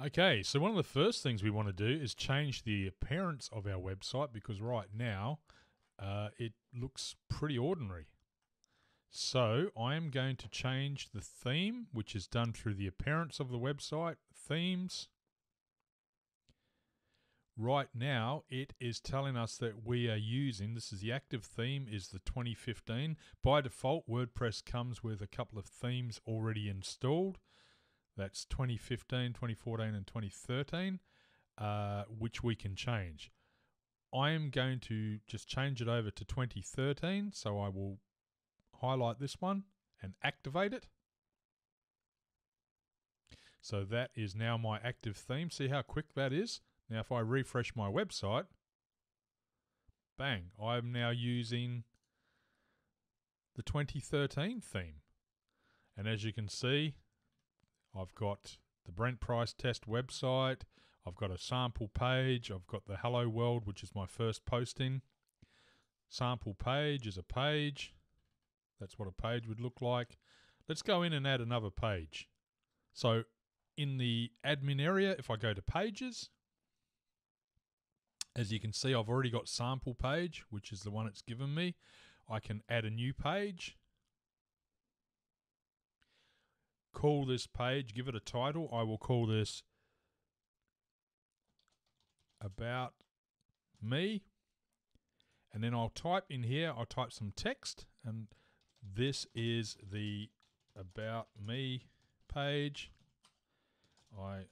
Okay, so one of the first things we want to do is change the appearance of our website because right now it looks pretty ordinary. So I am going to change the theme, which is done through the appearance of the website, themes. Right now it is telling us that we are using, this is the active theme, is the 2015. By default, WordPress comes with a couple of themes already installed. That's 2015, 2014 and 2013, which we can change. I am going to just change it over to 2013, so I will highlight this one and activate it. So that is now my active theme. See how quick that is? Now if I refresh my website, bang, I'm now using the 2013 theme. And as you can see, I've got the Brent Price test website. I've got a sample page. I've got the Hello World, which is my first posting. Sample page is a page. That's what a page would look like. Let's go in and add another page. So in the admin area, if I go to pages, as you can see, I've already got sample page, which is the one it's given me. I can add a new page. Call this page, give it a title. I will call this About Me. And then I'll type in here, I'll type some text, and this is the About Me page. I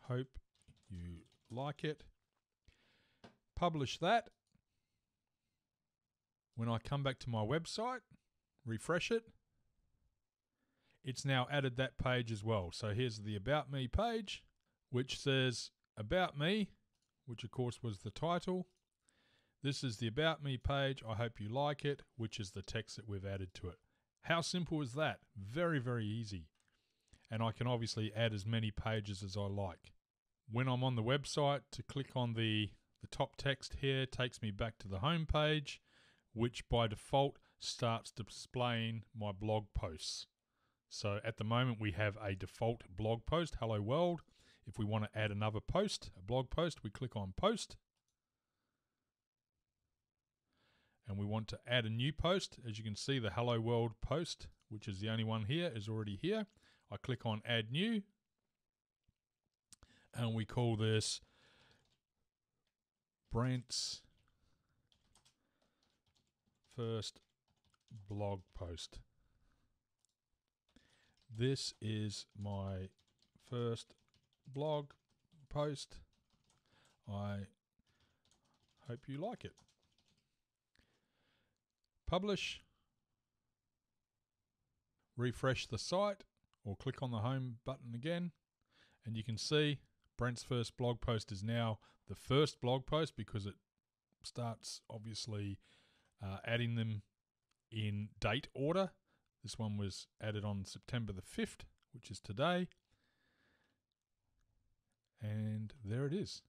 hope you like it. Publish that. When I come back to my website, refresh it, it's now added that page as well. So here's the About Me page, which says About Me, which of course was the title. This is the About Me page. I hope you like it, which is the text that we've added to it. How simple is that? Very, very easy. And I can obviously add as many pages as I like. When I'm on the website, to click on the top text here takes me back to the home page, which by default starts displaying my blog posts. So at the moment we have a default blog post, Hello World. If we want to add another post, a blog post, we click on Post. And we want to add a new post. As you can see, the Hello World post, which is the only one here, is already here. I click on Add New. And we call this Brent's first blog post. This is my first blog post. I hope you like it. Publish. Refresh the site or click on the home button again. And you can see Brent's first blog post is now the first blog post because it starts obviously adding them in date order. This one was added on September the 5th, which is today. And there it is.